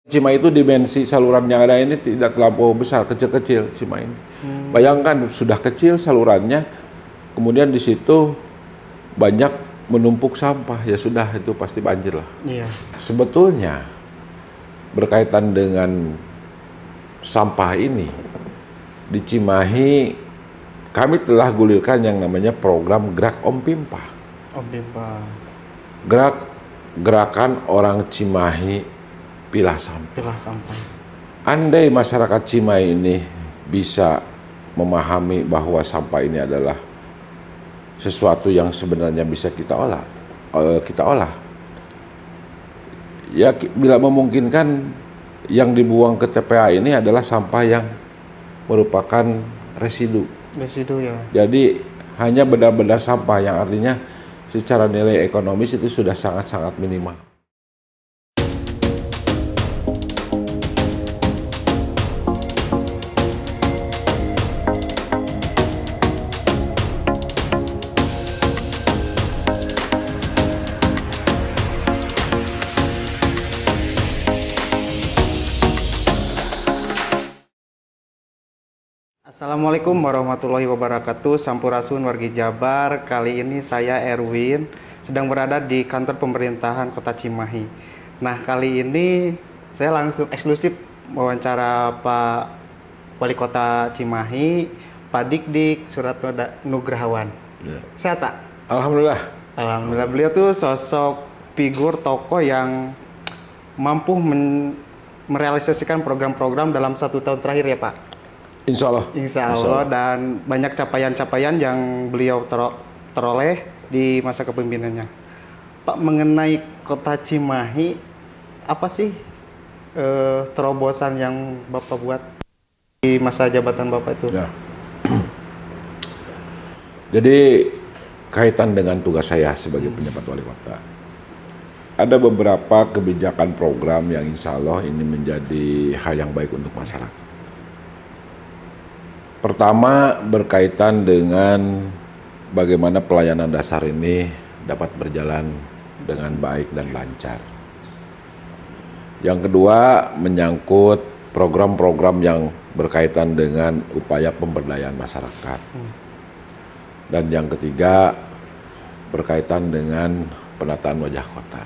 Cimahi itu dimensi saluran yang ada ini tidak terlampau besar, kecil-kecil Cimahi ini. Bayangkan sudah kecil salurannya, kemudian di situ banyak menumpuk sampah, ya sudah itu pasti banjir lah. Iya. Sebetulnya berkaitan dengan sampah ini di Cimahi kami telah gulirkan yang namanya program Gerak Om Pimpa. Om Pimpa. Gerakan orang Cimahi pilah sampah. Pilah sampah. Andai masyarakat Cimahi ini bisa memahami bahwa sampah ini adalah sesuatu yang sebenarnya bisa kita olah. Ya, bila memungkinkan yang dibuang ke TPA ini adalah sampah yang merupakan residu. Residu ya. Jadi hanya benar-benar sampah yang artinya secara nilai ekonomis itu sudah sangat-sangat minimal. Assalamualaikum warahmatullahi wabarakatuh. Sampurasun wargi Jabar. Kali ini saya Erwin sedang berada di kantor pemerintahan Kota Cimahi. Nah, kali ini saya langsung eksklusif wawancara Pak Wali Kota Cimahi, Pak Dik Suratno Nugrahawan. Ya. Sehat, Pak? Alhamdulillah. Alhamdulillah. Beliau tuh sosok figur tokoh yang mampu merealisasikan program-program dalam 1 tahun terakhir ya, Pak? Insya Allah. Insya Allah, dan banyak capaian-capaian yang beliau teroleh di masa kepemimpinannya. Pak, mengenai Kota Cimahi, apa sih terobosan yang Bapak buat di masa jabatan Bapak itu? Ya. Jadi kaitan dengan tugas saya sebagai penjabat wali kota, ada beberapa kebijakan program yang insya Allah ini menjadi hal yang baik untuk masyarakat. Pertama, berkaitan dengan bagaimana pelayanan dasar ini dapat berjalan dengan baik dan lancar. Yang kedua, menyangkut program-program yang berkaitan dengan upaya pemberdayaan masyarakat. Dan yang ketiga, berkaitan dengan penataan wajah kota.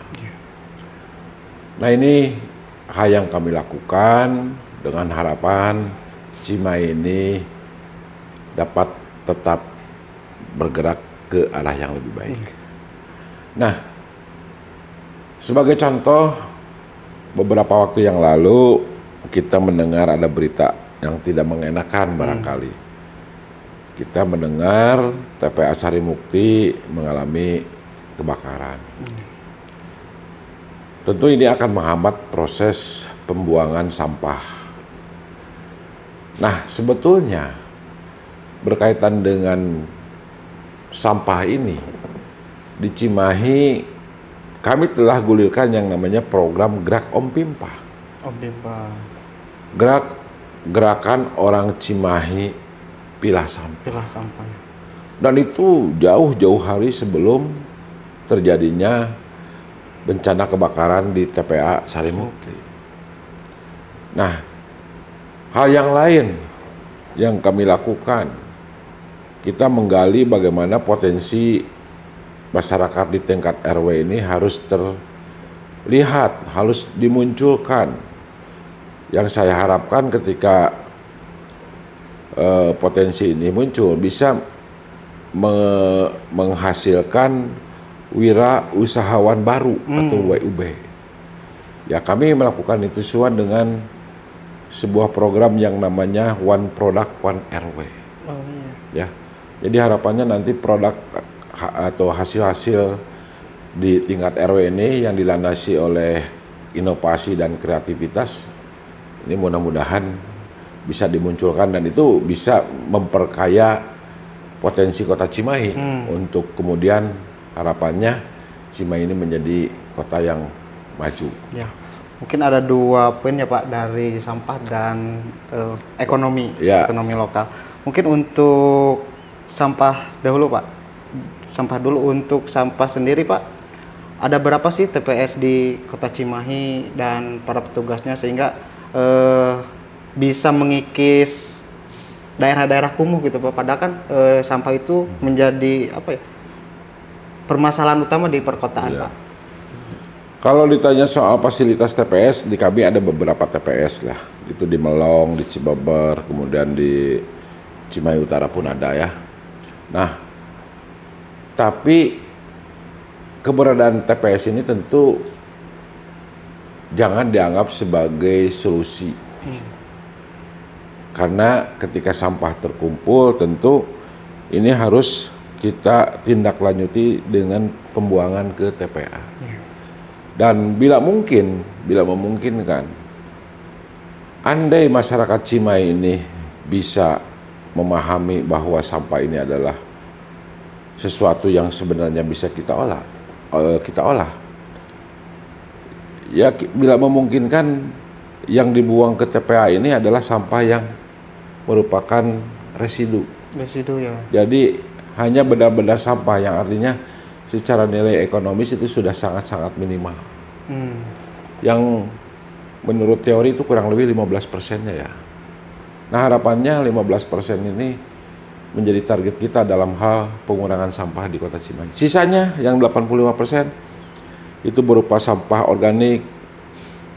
Nah, ini hal yang kami lakukan dengan harapan Cimahi ini dapat tetap bergerak ke arah yang lebih baik. Nah, sebagai contoh, beberapa waktu yang lalu kita mendengar ada berita yang tidak mengenakan barangkali. Kita mendengar TPA Sarimukti mengalami kebakaran. Tentu ini akan menghambat proses pembuangan sampah. Nah, sebetulnya berkaitan dengan sampah ini di Cimahi kami telah gulirkan yang namanya program Gerak Om Pimpa. Om Pimpa. Gerakan orang Cimahi pilah sampah. Pilah sampah. Dan itu jauh-jauh hari sebelum terjadinya bencana kebakaran di TPA Sarimukti. Nah, hal yang lain yang kami lakukan, kita menggali bagaimana potensi masyarakat di tingkat RW ini harus terlihat, harus dimunculkan. Yang saya harapkan ketika potensi ini muncul bisa menghasilkan wirausahawan baru atau WUB. Ya, kami melakukan itu sesuai dengan sebuah program yang namanya One Product One RW. Oh, iya. Ya, jadi harapannya nanti produk atau hasil-hasil di tingkat RW ini yang dilandasi oleh inovasi dan kreativitas ini mudah-mudahan bisa dimunculkan dan itu bisa memperkaya potensi Kota Cimahi untuk kemudian harapannya Cimahi ini menjadi kota yang maju. Ya, mungkin ada 2 poin ya Pak dari sampah dan ekonomi lokal. Mungkin untuk sampah dahulu Pak. Sampah dulu, untuk sampah sendiri Pak, ada berapa sih TPS di Kota Cimahi dan para petugasnya sehingga bisa mengikis daerah-daerah kumuh gitu Pak. Padahal kan sampah itu menjadi apa ya, permasalahan utama di perkotaan Iya. Pak. Kalau ditanya soal fasilitas TPS, di kami ada beberapa TPS lah. Itu di Melong, di Cibeber, kemudian di Cimahi Utara pun ada ya. Nah, tapi keberadaan TPS ini tentu jangan dianggap sebagai solusi. Karena ketika sampah terkumpul tentu ini harus kita tindak lanjuti dengan pembuangan ke TPA. Dan bila memungkinkan, andai masyarakat Cimahi ini bisa memahami bahwa sampah ini adalah sesuatu yang sebenarnya bisa kita olah. Ya, bila memungkinkan yang dibuang ke TPA ini adalah sampah yang merupakan residu. Residu ya. Jadi hanya benda-benda sampah yang artinya secara nilai ekonomis itu sudah sangat-sangat minimal. Yang menurut teori itu kurang lebih 15%-nya ya. Nah, harapannya 15% ini menjadi target kita dalam hal pengurangan sampah di Kota Cimahi. Sisanya yang 85% itu berupa sampah organik.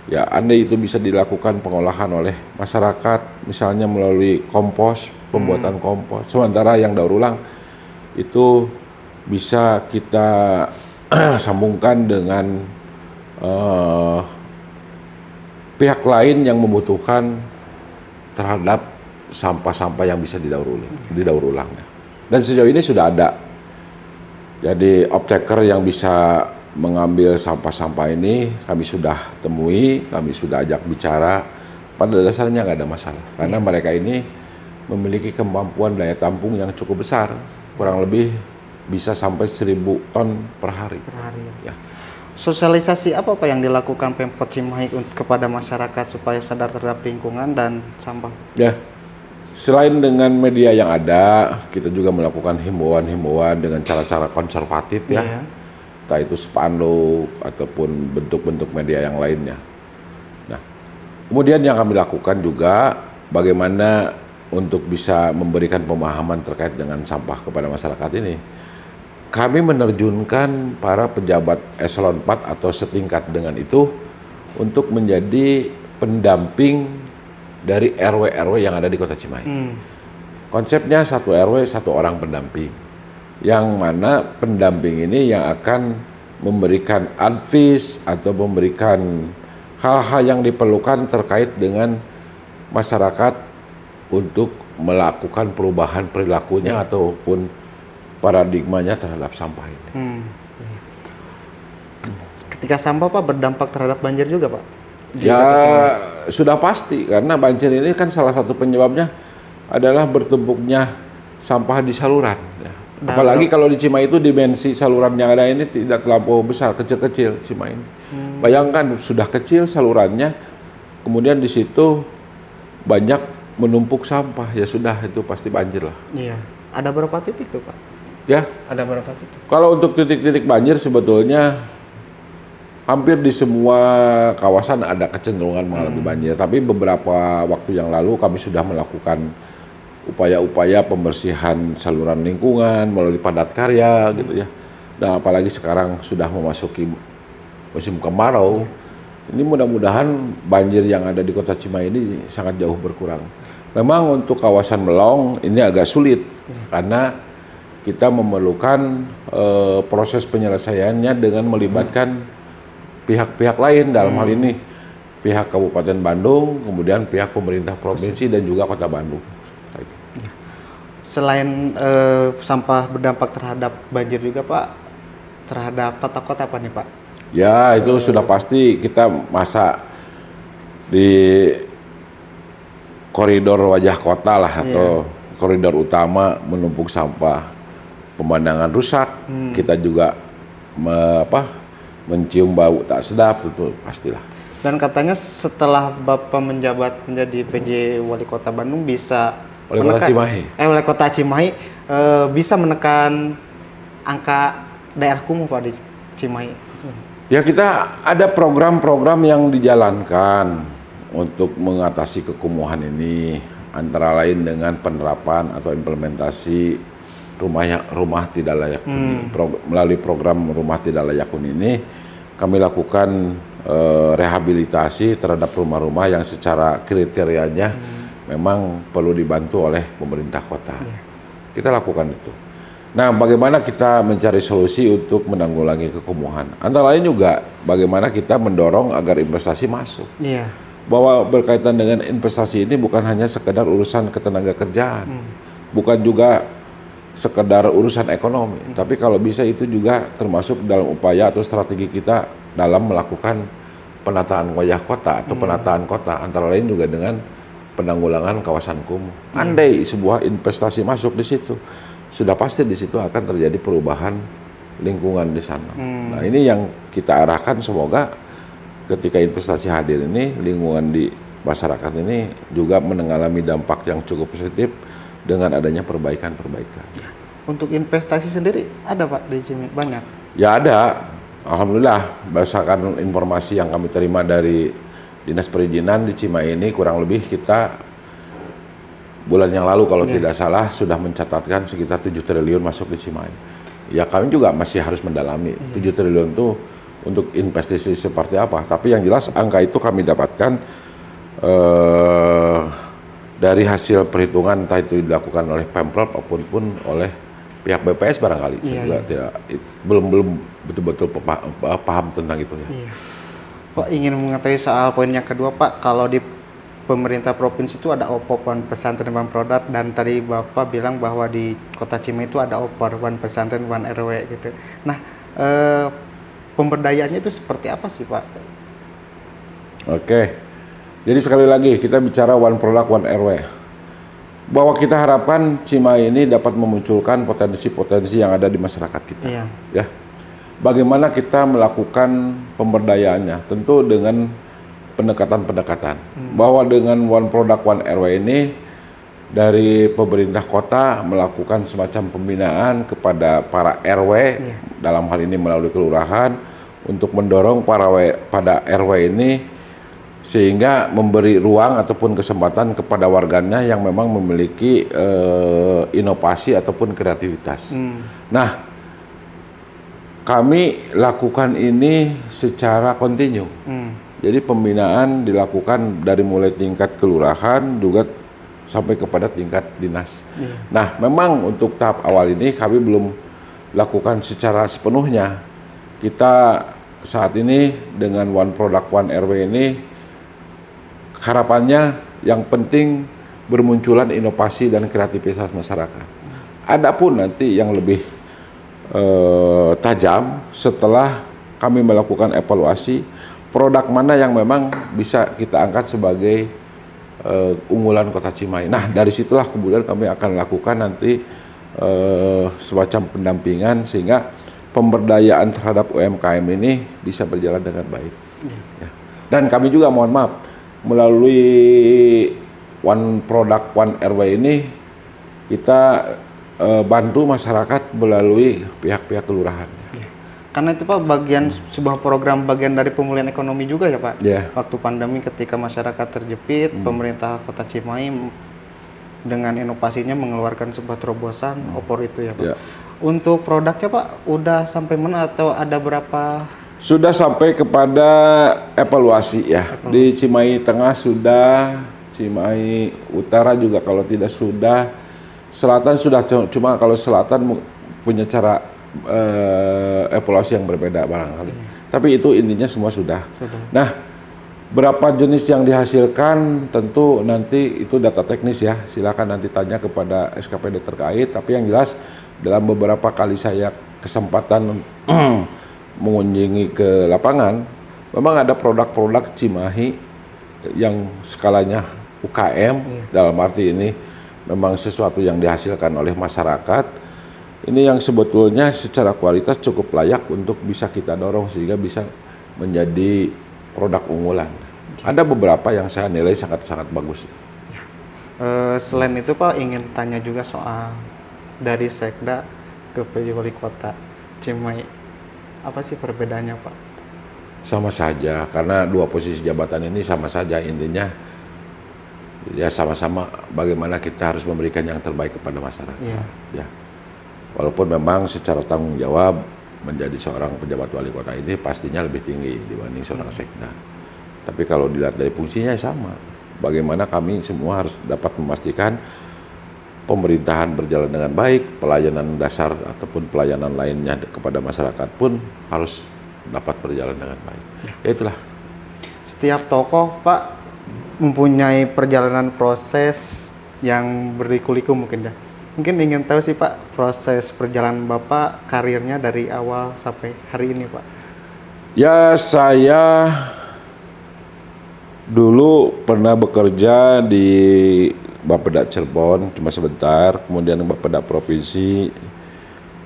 Ya, andai itu bisa dilakukan pengolahan oleh masyarakat, misalnya melalui kompos, pembuatan kompos. Sementara yang daur ulang itu bisa kita sambungkan dengan pihak lain yang membutuhkan terhadap sampah-sampah yang bisa didaur ulang. Dan sejauh ini sudah ada. Jadi off-taker yang bisa mengambil sampah-sampah ini kami sudah temui, kami sudah ajak bicara. Pada dasarnya nggak ada masalah karena mereka ini memiliki kemampuan daya tampung yang cukup besar, kurang lebih bisa sampai 1.000 ton per hari. Ya. Sosialisasi apa Pak yang dilakukan Pemkot Cimahi kepada masyarakat supaya sadar terhadap lingkungan dan sampah? Ya, selain dengan media yang ada, kita juga melakukan himbauan-himbauan dengan cara-cara konservatif ya. Entah itu spanduk ataupun bentuk-bentuk media yang lainnya. Nah, kemudian yang kami lakukan juga bagaimana untuk bisa memberikan pemahaman terkait dengan sampah kepada masyarakat ini. Kami menerjunkan para pejabat eselon 4 atau setingkat dengan itu untuk menjadi pendamping dari RW-RW yang ada di Kota Cimahi. Konsepnya 1 RW 1 orang pendamping, yang mana pendamping ini yang akan memberikan advice atau memberikan hal-hal yang diperlukan terkait dengan masyarakat untuk melakukan perubahan perilakunya ataupun paradigmanya terhadap sampah ini. Ketika sampah Pak berdampak terhadap banjir juga Pak? Ya sudah pasti, karena banjir ini kan salah satu penyebabnya adalah bertumpuknya sampah di saluran. Ya. Apalagi kalau di Cimahi itu dimensi saluran yang ada ini tidak terlampau besar, kecil-kecil Cimahi ini. Bayangkan sudah kecil salurannya, kemudian di situ banyak menumpuk sampah, ya sudah itu pasti banjir lah. Iya. Ada berapa titik tuh Pak? Ya, ada berapa titik? Kalau untuk titik-titik banjir sebetulnya hampir di semua kawasan ada kecenderungan mengalami banjir. Tapi beberapa waktu yang lalu kami sudah melakukan upaya-upaya pembersihan saluran lingkungan melalui padat karya gitu ya. Dan apalagi sekarang sudah memasuki musim kemarau. Ini mudah-mudahan banjir yang ada di Kota Cimahi ini sangat jauh berkurang. Memang untuk kawasan Melong ini agak sulit karena kita memerlukan proses penyelesaiannya dengan melibatkan pihak-pihak lain, dalam hal ini pihak Kabupaten Bandung, kemudian pihak pemerintah provinsi dan juga Kota Bandung. Selain sampah berdampak terhadap banjir juga Pak, terhadap tata kota apa nih Pak? Ya itu sudah pasti, kita masa di koridor wajah kota lah atau koridor utama menumpuk sampah. Pemandangan rusak, kita juga mencium bau tak sedap, itu pastilah. Dan katanya setelah Bapak menjabat menjadi PJ Wali Kota Bandung bisa Wali Kota Cimahi bisa menekan angka daerah kumuh Pak di Cimahi. Ya, kita ada program-program yang dijalankan untuk mengatasi kekumuhan ini, antara lain dengan penerapan atau implementasi rumah tidak layak huni. Melalui program rumah tidak layak huni ini, kami lakukan rehabilitasi terhadap rumah-rumah yang secara kriterianya memang perlu dibantu oleh pemerintah kota. Kita lakukan itu. Nah, bagaimana kita mencari solusi untuk menanggulangi kekumuhan? Antara lain juga bagaimana kita mendorong agar investasi masuk. Iya. Bahwa berkaitan dengan investasi ini bukan hanya sekedar urusan ketenaga kerjaan, bukan juga sekedar urusan ekonomi, tapi kalau bisa itu juga termasuk dalam upaya atau strategi kita dalam melakukan penataan wayah kota atau penataan kota, antara lain juga dengan penanggulangan kawasan kumuh. Andai sebuah investasi masuk di situ, sudah pasti di situ akan terjadi perubahan lingkungan di sana. Nah, ini yang kita arahkan, semoga ketika investasi hadir ini, lingkungan di masyarakat ini juga mengalami dampak yang cukup positif dengan adanya perbaikan-perbaikan. Untuk investasi sendiri ada Pak di Cimahi? Banyak? Ya ada, alhamdulillah berdasarkan informasi yang kami terima dari Dinas Perizinan di Cimahi ini, kurang lebih kita bulan yang lalu kalau tidak salah sudah mencatatkan sekitar 7 triliun masuk di Cimahi. Ya, kami juga masih harus mendalami 7 triliun itu untuk investasi seperti apa. Tapi yang jelas angka itu kami dapatkan dari hasil perhitungan, entah itu dilakukan oleh Pemprov maupun oleh pihak BPS barangkali. Saya juga belum betul-betul paham tentang itu ya. Pak, ingin mengetahui soal poin yang kedua Pak, kalau di pemerintah provinsi itu ada OPOP, One Pesantren One Product, dan tadi Bapak bilang bahwa di Kota Cimahi itu ada OPOR, One Pesantren One RW gitu. Nah, pemberdayaannya itu seperti apa sih Pak? Oke, jadi sekali lagi kita bicara One Product One RW, bahwa kita harapkan Cimahi ini dapat memunculkan potensi-potensi yang ada di masyarakat kita. Ya, bagaimana kita melakukan pemberdayaannya? Tentu dengan pendekatan-pendekatan. Bahwa dengan One Product One RW ini, dari pemerintah kota melakukan semacam pembinaan kepada para RW, dalam hal ini melalui kelurahan, untuk mendorong pada RW ini sehingga memberi ruang ataupun kesempatan kepada warganya yang memang memiliki inovasi ataupun kreativitas. Nah, kami lakukan ini secara kontinu. Jadi pembinaan dilakukan dari mulai tingkat kelurahan juga sampai kepada tingkat dinas. Nah, memang untuk tahap awal ini kami belum lakukan secara sepenuhnya. Kita saat ini dengan One Product One RW ini, harapannya yang penting bermunculan inovasi dan kreativitas masyarakat. Adapun nanti yang lebih tajam setelah kami melakukan evaluasi, produk mana yang memang bisa kita angkat sebagai unggulan Kota Cimahi. Nah, dari situlah kemudian kami akan lakukan nanti semacam pendampingan sehingga pemberdayaan terhadap UMKM ini bisa berjalan dengan baik. Ya. Dan kami juga mohon maaf, melalui One Product One RW ini kita bantu masyarakat melalui pihak-pihak kelurahan. Karena itu Pak, bagian sebuah program bagian dari pemulihan ekonomi juga ya Pak. Waktu pandemi ketika masyarakat terjepit, pemerintah Kota Cimahi dengan inovasinya mengeluarkan sebuah terobosan OPOR itu ya Pak. Untuk produknya Pak, udah sampai mana atau ada berapa? Sudah sampai kepada evaluasi ya. Di Cimahi Tengah sudah, Cimahi Utara juga kalau tidak sudah, Selatan sudah, cuma kalau Selatan punya cara evaluasi yang berbeda barangkali. Tapi itu intinya semua sudah. Nah, berapa jenis yang dihasilkan tentu nanti itu data teknis ya. Silakan nanti tanya kepada SKPD terkait. Tapi yang jelas dalam beberapa kali saya kesempatan mengunjungi ke lapangan, memang ada produk-produk Cimahi yang skalanya UKM, dalam arti ini memang sesuatu yang dihasilkan oleh masyarakat. Ini yang sebetulnya secara kualitas cukup layak untuk bisa kita dorong sehingga bisa menjadi produk unggulan. Ada beberapa yang saya nilai sangat-sangat bagus. Selain itu Pak, ingin tanya juga soal dari Sekda ke PJ Wali Kota Cimahi. Apa sih perbedaannya Pak? Sama saja, karena dua posisi jabatan ini sama saja intinya ya sama-sama bagaimana kita harus memberikan yang terbaik kepada masyarakat. Ya, walaupun memang secara tanggung jawab menjadi seorang pejabat wali kota ini pastinya lebih tinggi dibanding seorang sekda. Tapi kalau dilihat dari fungsinya sama, bagaimana kami semua harus dapat memastikan pemerintahan berjalan dengan baik, pelayanan dasar ataupun pelayanan lainnya kepada masyarakat pun harus dapat berjalan dengan baik. Ya itulah. Setiap tokoh Pak mempunyai perjalanan proses yang berliku-liku mungkin ya. Mungkin ingin tahu sih Pak proses perjalanan Bapak karirnya dari awal sampai hari ini Pak. Ya saya dulu pernah bekerja di Bapeda Cirebon cuma sebentar, kemudian Bapeda Provinsi.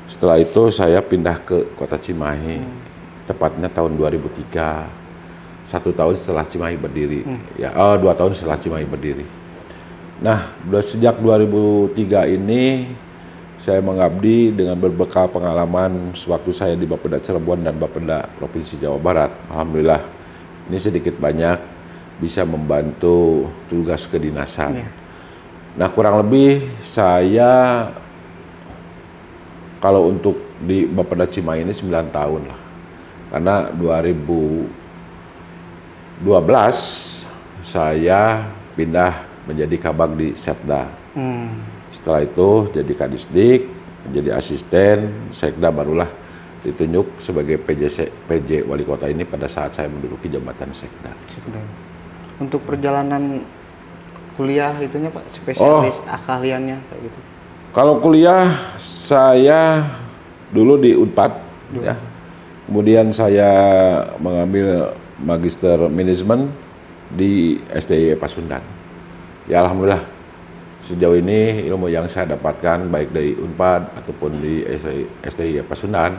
Setelah itu saya pindah ke Kota Cimahi. Tepatnya tahun 2003, 1 tahun setelah Cimahi berdiri, 2 tahun setelah Cimahi berdiri. Nah, sejak 2003 ini saya mengabdi dengan berbekal pengalaman sewaktu saya di Bapeda Cirebon dan Bapeda Provinsi Jawa Barat. Alhamdulillah, ini sedikit banyak bisa membantu tugas kedinasan. Nah, kurang lebih saya kalau untuk di Bapeda Cimahi ini 9 tahun lah. Karena 2012 saya pindah menjadi kabag di Setda. Setelah itu jadi Kadisdik, menjadi asisten Sekda, barulah ditunjuk sebagai PJ Wali Kota ini pada saat saya menduduki jabatan Sekda. Untuk perjalanan kuliah itunya Pak, spesialis keahliannya kayak gitu. Kalau kuliah saya dulu di Unpad ya. Kemudian saya mengambil Magister Manajemen di STI Pasundan. Ya alhamdulillah sejauh ini ilmu yang saya dapatkan baik dari Unpad ataupun di STI Pasundan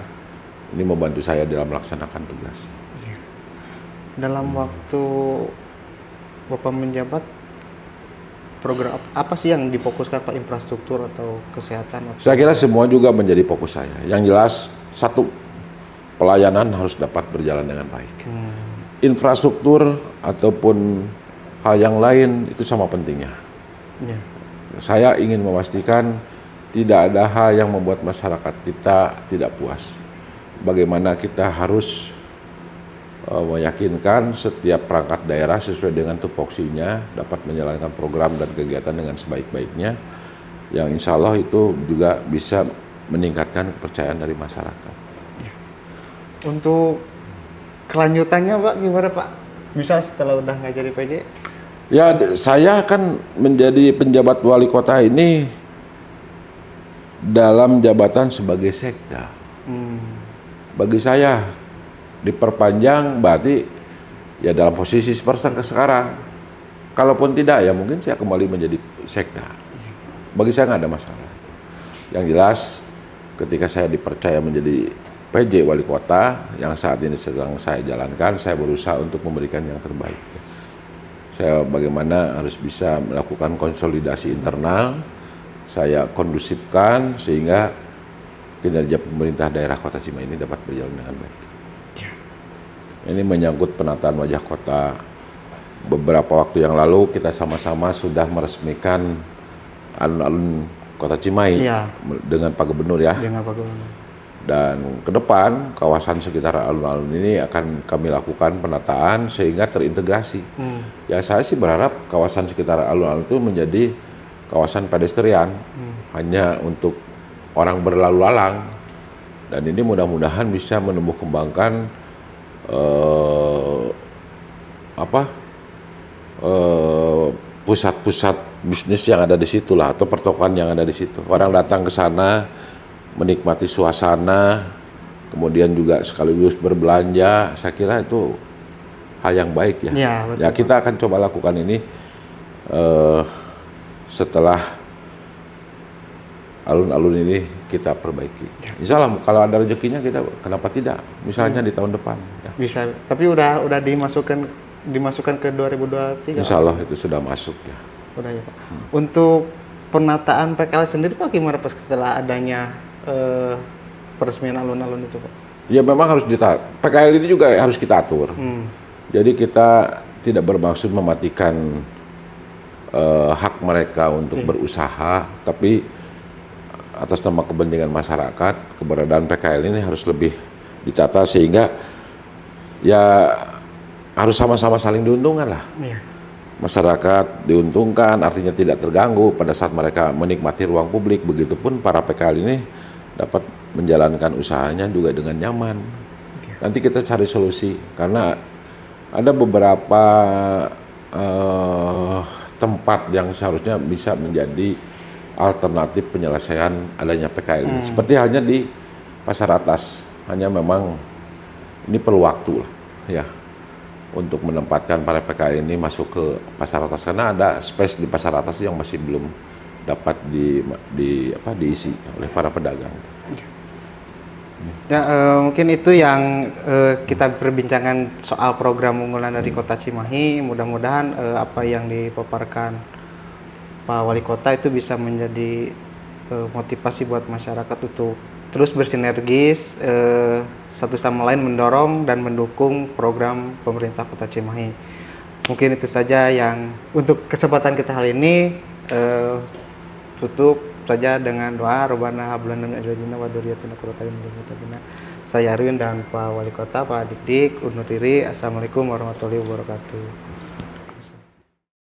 ini membantu saya dalam melaksanakan tugas. Dalam waktu Bapak menjabat, program apa sih yang difokuskan Pak, infrastruktur atau kesehatan? Saya kira semua juga menjadi fokus saya. Yang jelas satu, pelayanan harus dapat berjalan dengan baik. Infrastruktur ataupun hal yang lain itu sama pentingnya. Saya ingin memastikan tidak ada hal yang membuat masyarakat kita tidak puas. Bagaimana kita harus meyakinkan setiap perangkat daerah sesuai dengan tupoksinya dapat menjalankan program dan kegiatan dengan sebaik-baiknya, yang insya Allah itu juga bisa meningkatkan kepercayaan dari masyarakat. Untuk kelanjutannya Pak gimana Pak? Bisa setelah udah nggak jadi PJ? Ya, saya kan menjadi penjabat wali kota ini dalam jabatan sebagai sekda. Bagi saya diperpanjang berarti ya dalam posisi seperti sekarang. Kalaupun tidak ya mungkin saya kembali menjadi sekda. Bagi saya nggak ada masalah. Yang jelas ketika saya dipercaya menjadi PJ Wali Kota yang saat ini sedang saya jalankan, saya berusaha untuk memberikan yang terbaik. Saya bagaimana harus bisa melakukan konsolidasi internal, saya kondusifkan sehingga kinerja pemerintah daerah Kota Cimahi ini dapat berjalan dengan baik. Ini menyangkut penataan wajah kota. Beberapa waktu yang lalu kita sama-sama sudah meresmikan alun-alun Kota Cimahi dengan Pak Gubernur ya. Dengan Pak Gubernur. Dan ke depan kawasan sekitar alun-alun ini akan kami lakukan penataan sehingga terintegrasi. Ya saya sih berharap kawasan sekitar alun-alun itu menjadi kawasan pedestrian, hanya untuk orang berlalu lalang. Dan ini mudah-mudahan bisa menumbuh kembangkan pusat-pusat bisnis yang ada di situ lah, atau pertokoan yang ada di situ. Orang datang ke sana menikmati suasana, kemudian juga sekaligus berbelanja. Saya kira itu hal yang baik ya. Ya kita akan coba lakukan ini setelah alun-alun ini kita perbaiki. Insya Allah kalau ada rezekinya kita kenapa tidak? Misalnya di tahun depan. Ya. Bisa. Tapi udah dimasukkan ke 2023. Insya Allah itu sudah masuk ya. Udah ya Pak. Untuk penataan PKL sendiri Pak gimana Pak setelah adanya peresmian alun-alun itu Pak? Ya memang harus PKL ini juga harus kita atur. Jadi kita tidak bermaksud mematikan hak mereka untuk berusaha, tapi atas nama kepentingan masyarakat, keberadaan PKL ini harus lebih ditata sehingga ya harus sama-sama saling diuntungkan lah. Masyarakat diuntungkan, artinya tidak terganggu pada saat mereka menikmati ruang publik. Begitupun para PKL ini dapat menjalankan usahanya juga dengan nyaman. Nanti kita cari solusi, karena ada beberapa tempat yang seharusnya bisa menjadi alternatif penyelesaian adanya PKL ini. Seperti halnya di pasar atas, hanya memang ini perlu waktu lah, ya, untuk menempatkan para PKL ini masuk ke pasar atas, karena ada space di pasar atas yang masih belum dapat diisi oleh para pedagang. Ya, mungkin itu yang kita perbincangkan soal program unggulan dari Kota Cimahi. Mudah-mudahan apa yang dipaparkan Pak Wali Kota itu bisa menjadi motivasi buat masyarakat untuk terus bersinergis satu sama lain, mendorong dan mendukung program pemerintah Kota Cimahi. Mungkin itu saja yang untuk kesempatan kita kali ini. Tutup saja dengan doa Robbana hablana min azwajina wa dzurriyyatina qurrata a'yun waj'alna lil Saya Arwin dan Pak Wali Kota, Pak Dik-Dik undur diri. Assalamualaikum warahmatullahi wabarakatuh.